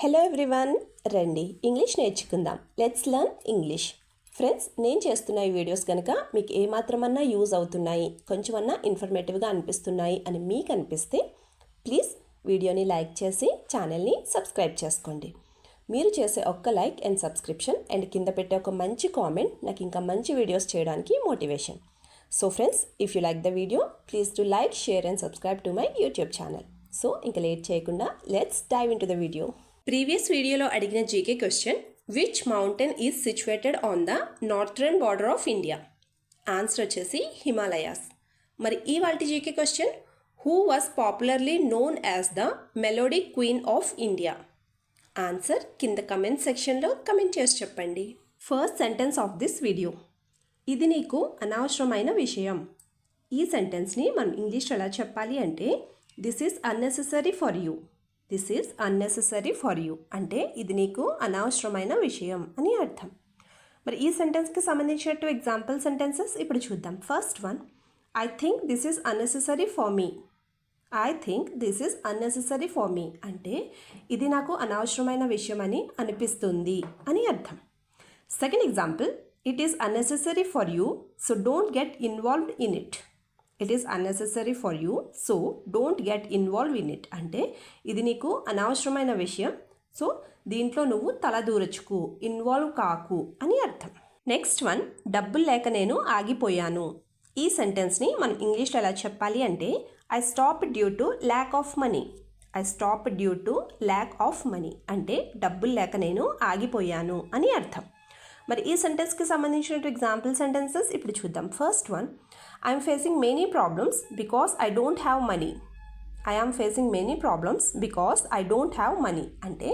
Hello everyone, రండి English నేర్చుకుందాం. Let's learn English. Friends, నేను చేస్తున్న ఈ వీడియోస్ కనుక మీకు ఏమాత్రమన్నా యూజ్ అవుతున్నాయి, కొంచెమన్నా ఇన్ఫర్మేటివ్గా అనిపిస్తున్నాయి అని మీకు అనిపిస్తే ప్లీజ్ వీడియోని లైక్ చేసి ఛానల్ని సబ్స్క్రైబ్ చేసుకోండి. మీరు చేసే ఒక్క లైక్ అండ్ సబ్స్క్రిప్షన్ అండ్ కింద పెట్టే ఒక మంచి కామెంట్ నాకు ఇంకా మంచి వీడియోస్ చేయడానికి motivation. So friends, if you like the video please to like, share and subscribe to my YouTube channel. So ఇంకా లేట్ చేయకుండా let's dive into the video. Previous వీడియోలో అడిగిన GK question, which mountain is situated on the northern border of India? Answer వచ్చేసి హిమాలయాస్. మరి ఇవాల్టి GK question, who was popularly known as the melody queen of India? Answer కింద comment సెక్షన్లో comment చేసి చెప్పండి. First sentence of this video, ఇది నీకు అనవసరమైన విషయం. ఈ సెంటెన్స్ని మనం ఇంగ్లీష్లో ఎలా చెప్పాలి అంటే, this is unnecessary for you. This is unnecessary for you అంటే ఇది నీకు అనవసరమైన విషయం అని అర్థం. మరి ఈ సెంటెన్స్కి సంబంధించినట్టు ఎగ్జాంపుల్ సెంటెన్సెస్ ఇప్పుడు చూద్దాం. First one, I think this is unnecessary for me. I think this is unnecessary for me అంటే ఇది నాకు అనవసరమైన విషయం అని అనిపిస్తుంది అని అర్థం. Second example, it is unnecessary for you so don't get involved in it. It is unnecessary for you so don't get involve in it అంటే ఇది నీకు అనవసరమైన విషయం, సో దీంట్లో నువ్వు తల దూరచుకు, ఇన్వాల్వ్ కాకు అని అర్థం. నెక్స్ట్ వన్, డబ్బులు లేక నేను ఆగిపోయాను. ఈ సెంటెన్స్ని మనం ఇంగ్లీష్లో ఎలా చెప్పాలి అంటే, I stop due to lack of money. I stop due to lack of money అంటే డబ్బులు లేక నేను ఆగిపోయాను అని అర్థం. మరి ఈ సెంటెన్స్కి సంబంధించిన ఎగ్జాంపుల్ సెంటెన్సెస్ ఇప్పుడు చూద్దాం. First one, I'm facing many problems because I don't have money. I'm facing many problems because I don't have money అంటే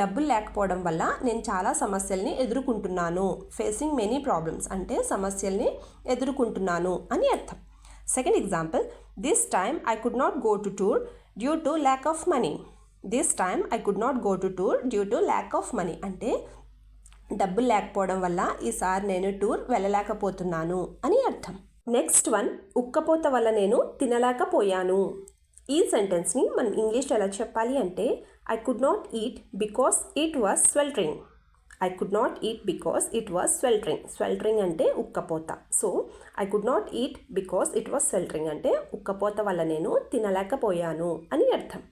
డబ్బులు లేకపోవడం వల్ల నేను చాలా సమస్యల్ని ఎదుర్కొంటున్నాను. ఫేసింగ్ మెనీ ప్రాబ్లమ్స్ అంటే సమస్యల్ని ఎదుర్కొంటున్నాను అని అర్థం. Second example, this time I could not go to tour due to lack of money. This time I could not go to tour due to lack of money అంటే డబ్బులు లేకపోవడం వల్ల ఈసారి నేను టూర్ వెళ్ళలేకపోతున్నాను అని అర్థం. నెక్స్ట్ వన్, ఉక్కపోత వల్ల నేను తినలేకపోయాను. ఈ సెంటెన్స్ని మనం ఇంగ్లీష్లో ఎలా చెప్పాలి అంటే, I could not eat because it was sweltering. I could not eat because it was sweltering. Sweltering అంటే ఉక్కపోత. So I could not eat because it was sweltering అంటే ఉక్కపోత వల్ల నేను తినలేకపోయాను అని అర్థం.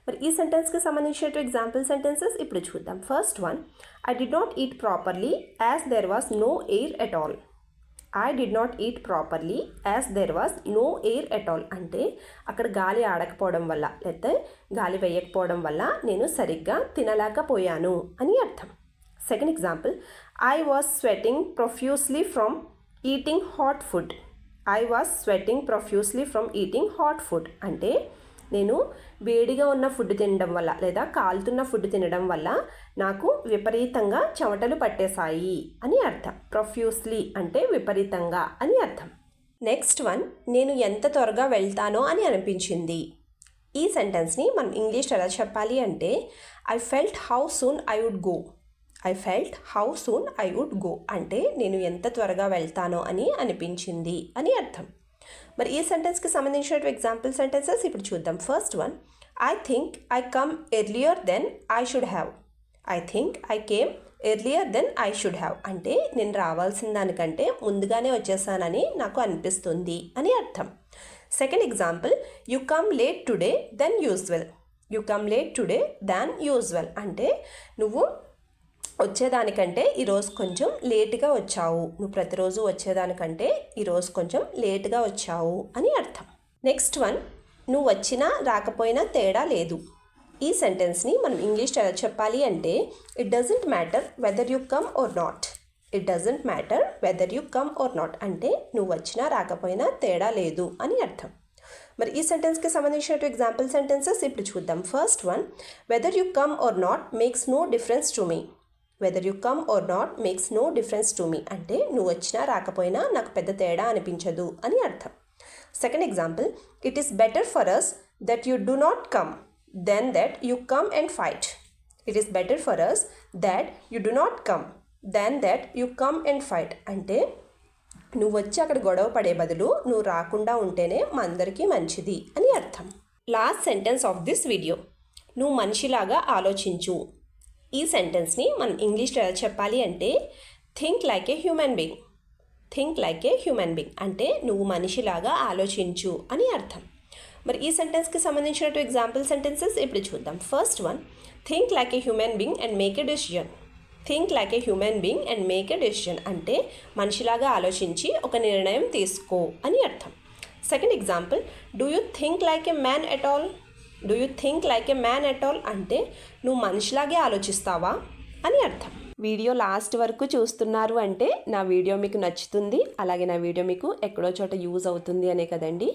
మరి ఈ సెంటెన్స్కి సంబంధించిన ఎగ్జాంపుల్ సెంటెన్సెస్ ఇప్పుడు చూద్దాం. First one, I did not eat properly as there was no air at all. I did not eat properly as there was no air at all అంటే అక్కడ గాలి ఆడకపోవడం వల్ల లేకపోతే గాలి వేయకపోవడం వల్ల నేను సరిగ్గా తినలేకపోయాను అని అర్థం. Second example, I was sweating profusely from eating hot food. I was sweating profusely from eating hot food అంటే నేను వేడిగా ఉన్న ఫుడ్ తినడం వల్ల లేదా కాలుతున్న ఫుడ్ తినడం వల్ల నాకు విపరీతంగా చెమటలు పట్టేశాయి అని అర్థం. ప్రొఫ్యూస్లీ అంటే విపరీతంగా అని అర్థం. నెక్స్ట్ వన్, నేను ఎంత త్వరగా వెళ్తానో అని అనిపించింది. ఈ సెంటెన్స్ని మనం ఇంగ్లీష్లో ఎలా చెప్పాలి అంటే, I felt how soon I would go. I felt how soon I would go అంటే నేను ఎంత త్వరగా వెళ్తానో అని అనిపించింది అని అర్థం. మరి ఈ సెంటెన్స్కి సంబంధించిన ఎగ్జాంపుల్ సెంటెన్సెస్ ఇప్పుడు చూద్దాం. First one, I think I come earlier then I should have. I think I came earlier then I should have అంటే నేను రావాల్సిన దానికంటే ముందుగానే వచ్చేసానని నాకు అనిపిస్తుంది అని అర్థం. Second example, you come late today then usual. You come late today than usual అంటే నువ్వు వచ్చేదానికంటే ఈరోజు కొంచెం లేటుగా వచ్చావు. నువ్వు ప్రతిరోజు వచ్చేదానికంటే ఈరోజు కొంచెం లేటుగా వచ్చావు అని అర్థం. నెక్స్ట్ వన్, నువ్వు వచ్చినా రాకపోయినా తేడా లేదు. ఈ సెంటెన్స్ని మనం ఇంగ్లీష్లో ఎలా చెప్పాలి అంటే, it doesn't matter whether you come or not. It doesn't matter whether you come or not అంటే నువ్వు వచ్చినా రాకపోయినా తేడా లేదు అని అర్థం. మరి ఈ సెంటెన్స్కి సంబంధించిన ఎగ్జాంపుల్ సెంటెన్సెస్ ఇప్పుడు చూద్దాం. First one, whether you come or not makes no difference to me. Whether you come or not makes no difference to me అంటే నువ్వు వచ్చినా రాకపోయినా నాకు పెద్ద తేడా అనిపించదు అని అర్థం. Second example, it is better for us that you do not come then that you come and fight. It is better for us that you do not come then that you come and fight అంటే నువ్వు వచ్చి అక్కడ గొడవ పడే బదులు నువ్వు రాకుండా ఉంటేనే మా అందరికీ మంచిది అని అర్థం. Last sentence of this video, నువ్వు మనిషిలాగా ఆలోచించు. ఈ సెంటెన్స్ని మనం ఇంగ్లీష్లో ఎలా చెప్పాలి అంటే think like a human being. Think like a human being అంటే నువ్వు మనిషిలాగా ఆలోచించు అని అర్థం. మరి ఈ సెంటెన్స్కి సంబంధించిన ఎగ్జాంపుల్ సెంటెన్సెస్ ఇప్పుడు చూద్దాం. First one, think like a human being and make a decision. Think like a human being and make a decision అంటే మనిషిలాగా ఆలోచించి ఒక నిర్ణయం తీసుకో అని అర్థం. Second example, do you think like A man at all. Do you think like A man at all అంటే నువ్వు మనిషిలాగే ఆలోచిస్తావా అని అర్థం. వీడియో లాస్ట్ వరకు చూస్తున్నారు అంటే నా వీడియో మీకు నచ్చుతుంది, అలాగే నా వీడియో మీకు ఎక్కడో చోట యూజ్ అవుతుంది అనే కదండి.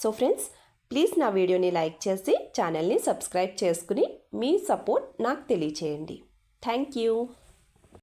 సో ఫ్రెండ్స్, ప్లీజ్ నా వీడియోని లైక్ చేసి ఛానల్ని సబ్స్క్రైబ్ చేసుకుని మీ సపోర్ట్ నాకు తెలియచేయండి. Thank you.